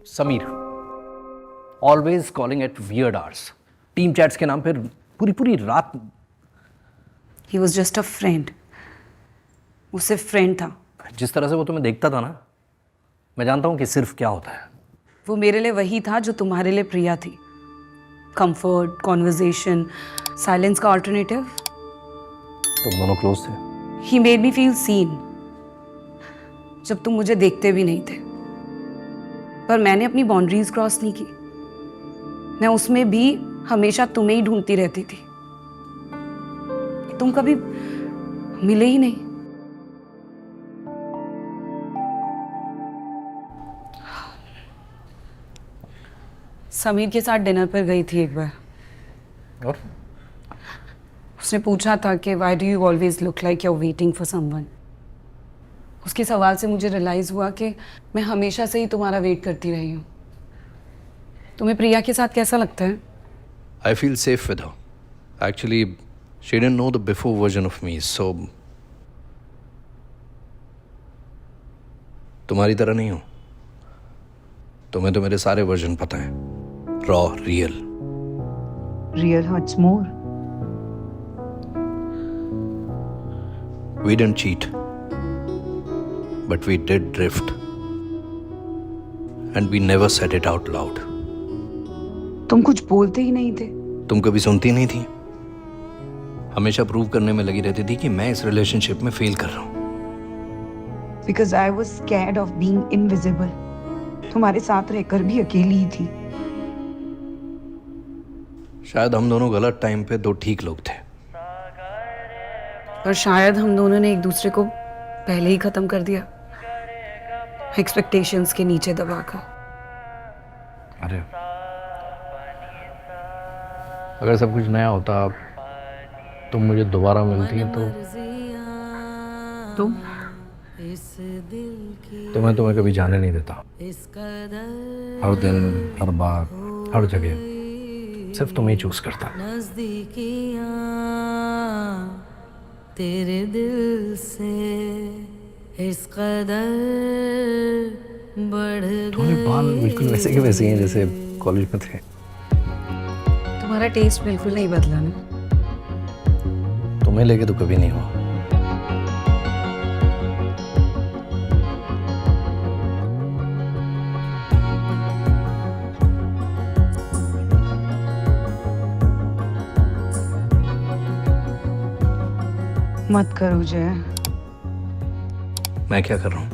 Sameer, always calling at weird hours, team chats के नाम पर पूरी पूरी रात। He was just a friend, वो सिर्फ फ्रेंड था। जिस तरह से वो तुम्हें देखता था ना, मैं जानता हूँ कि सिर्फ क्या होता है। वो मेरे लिए वही था जो तुम्हारे लिए प्रिया थी। कंफर्ट, कॉन्वर्जेशन, साइलेंस का ऑल्टरनेटिव। तुम दोनों क्लोज थे। He made me feel seen जब तुम मुझे देखते भी नहीं थे। पर मैंने अपनी बाउंड्रीज क्रॉस नहीं की। मैं उसमें भी हमेशा तुम्हें ही ढूंढती रहती थी। तुम कभी मिले ही नहीं। समीर के साथ डिनर पर गई थी एक बार, और उसने पूछा था कि why do you always look like you are waiting for someone. उसके सवाल से मुझे रियलाइज हुआ कि मैं हमेशा से ही तुम्हारा वेट करती रही हूँ। तुम्हें प्रिया के साथ कैसा लगता है? I feel safe with her. Actually, she didn't know the before version of me, so तुम्हारी तरह नहीं हूं। तुम्हें तो मेरे सारे वर्जन पता है, raw, real. Real hurts more. We didn't cheat, but we did drift, and we never said it out loud. तुम कुछ बोलते ही नहीं थे। तुम कभी सुनती नहीं थी, हमेशा प्रूव करने में लगी रहती थी कि मैं इस रिलेशनशिप में फेल कर रहा हूं। Because I was scared of being invisible. तुम्हारे साथ रहकर भी अकेली ही थी। शायद हम दोनों गलत टाइम पे दो ठीक लोग थे। और शायद हम दोनों ने एक दूसरे को पहले ही खत्म कर दिया, एक्सपेक्टेशंस के नीचे दबाकर। अरे अगर सब कुछ नया होता, तुम मुझे दोबारा मिलती तो मैं तुम्हें कभी जाने नहीं देता। हर दिन, हर बार, हर जगह सिर्फ तुम्हें ही चूज करता। तेरे दिल से इस कदर बढ़ तुम्हारे बाल बिल्कुल वैसे के वैसे हैं जैसे कॉलेज में थे। तुम्हारा टेस्ट बिल्कुल नहीं बदला ना। तुम्हें लेके तो कभी नहीं हुआ। मत करो जय। मैं क्या कर रहा हूं?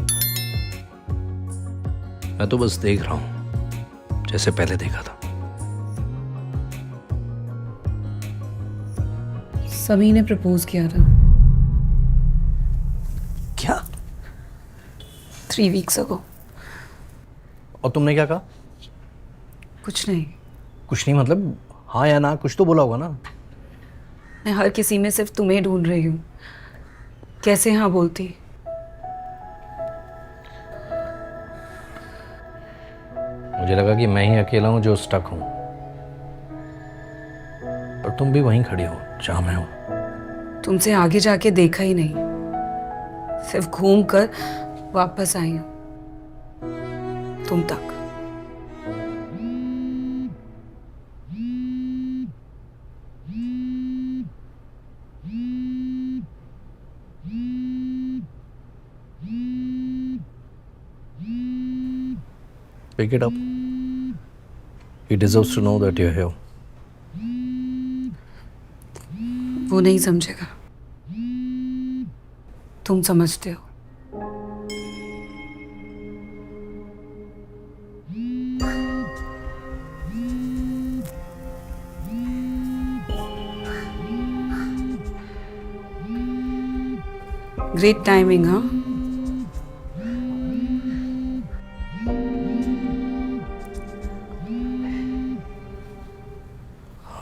मैं तो बस देख रहा हूं जैसे पहले देखा था। सभी ने प्रपोज किया था। क्या? 3 weeks ago। और तुमने क्या कहा? कुछ नहीं। कुछ नहीं मतलब हाँ या ना, कुछ तो बोला होगा ना। मैं हर किसी में सिर्फ तुम्हें ढूंढ रही हूँ। कैसे हाँ बोलती? मुझे लगा कि मैं ही अकेला हूं जो स्टक हूं, और तुम भी वहीं खड़ी हो जहां मैं हूं। तुमसे आगे जाके देखा ही नहीं, सिर्फ घूम कर वापस आई हूँ तुम तक। Pick it up. He deserves to know that you're here. वो नहीं समझेगा, तुम समझते हो। ग्रेट टाइमिंग हाँ।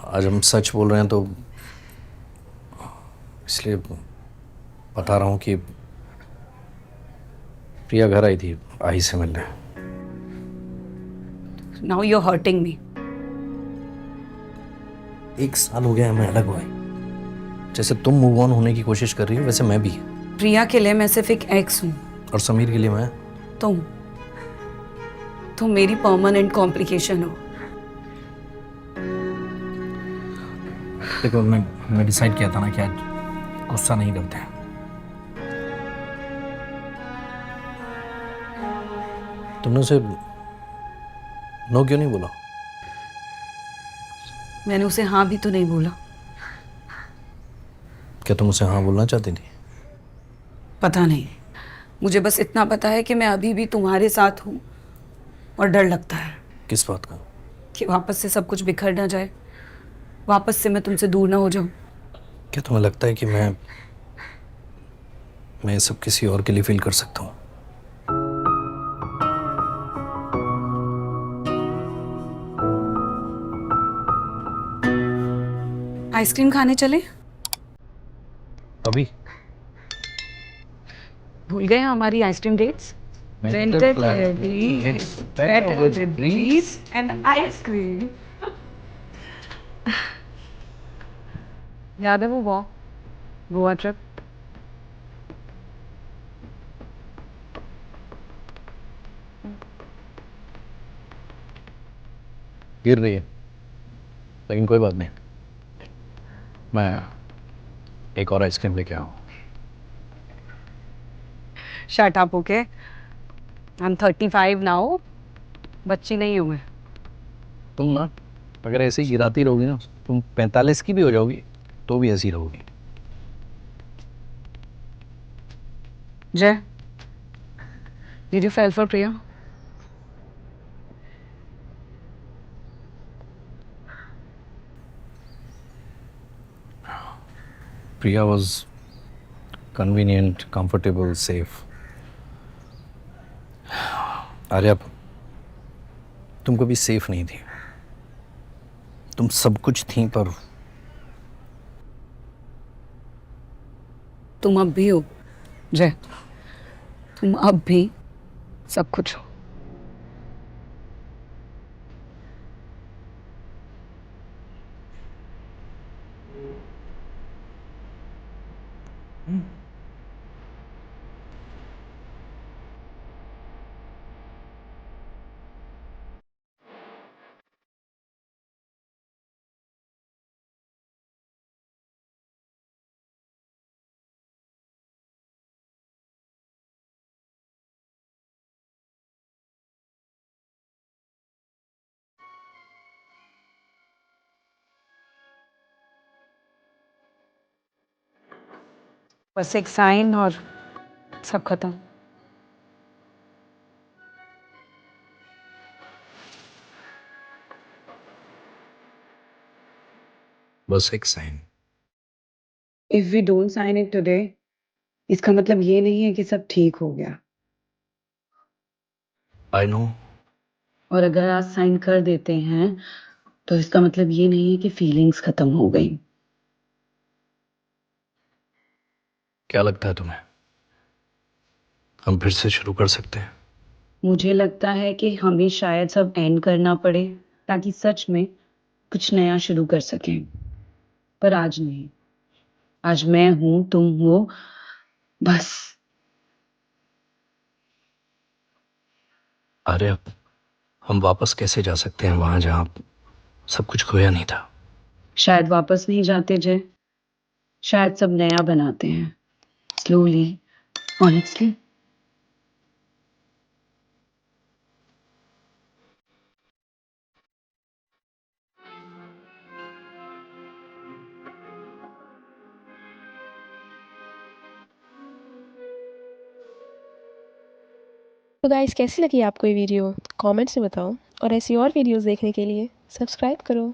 आज हम सच बोल रहे हैं तो इसलिए बता रहा हूँ कि प्रिया घर आई थी आई से मिलने। Now you are hurting me. 1 साल हो गया हमें अलग हुए। जैसे तुम मूव ऑन होने की कोशिश कर रही हो वैसे मैं भी। प्रिया के लिए मैं सिर्फ एक एक्स हूँ और समीर के लिए मैं। तुम। तुम मेरी परमानेंट कॉम्प्लिकेशन हो। देखो मैं डिसाइड किया था ना कि आज गुस्सा नहीं करते हैं। तुमने उसे नो क्यों नहीं बोला? मैंने उसे हाँ भी तो नहीं बोला। क्या तुम उसे हाँ बोलना चाहती थी? पता नहीं, मुझे बस इतना पता है कि मैं अभी भी तुम्हारे साथ हूँ और डर लगता है किस बात का? कि वापस से सब कुछ बिखर ना जाए, वापस से मैं तुमसे दूर ना हो जाऊं। क्या तुम्हें लगता है कि मैं ये सब किसी और के लिए फील कर सकता हूँ? आइसक्रीम खाने चले? अभी? भूल गए हमारी ice cream dates? Rented flat. Better with breeze and ice cream. याद है वो गोवा ट्रिप? गिर रही है, लेकिन कोई बात नहीं, मैं एक और आइसक्रीम लेके आऊँ। Shut up, okay? I am 35 now, बच्ची नहीं हूँ मैं। तुम ना अगर ऐसे ही गिराती रहोगी ना, तुम 45 की भी हो जाओगी तो भी ऐसी रहोगी। जय, did you fall for Priya? Priya was convenient, comfortable, safe. Arya, तुम कभी सेफ नहीं थी। तुम सब कुछ थी, पर तुम अब भी हो जय, तुम अब भी सब कुछ हो। बस एक साइन और सब खत्म। बस एक sign. If we don't sign it today, इसका मतलब ये नहीं है कि सब ठीक हो गया। I know. और अगर आज साइन कर देते हैं तो इसका मतलब ये नहीं है कि फीलिंग्स खत्म हो गई। क्या लगता है तुम्हें, हम फिर से शुरू कर सकते हैं? मुझे लगता है कि हमें शायद सब एंड करना पड़े ताकि सच में कुछ नया शुरू कर सकें, पर आज नहीं। आज मैं हूं, तुम हो, बस। अरे अब हम वापस कैसे जा सकते हैं वहां जहां सब कुछ खोया नहीं था? शायद वापस नहीं जाते जय, शायद सब नया बनाते हैं, स्लोली, ऑनेस्टली। तो गाइस कैसी लगी आपको ये वीडियो कमेंट्स में बताओ और ऐसी और वीडियोस देखने के लिए सब्सक्राइब करो।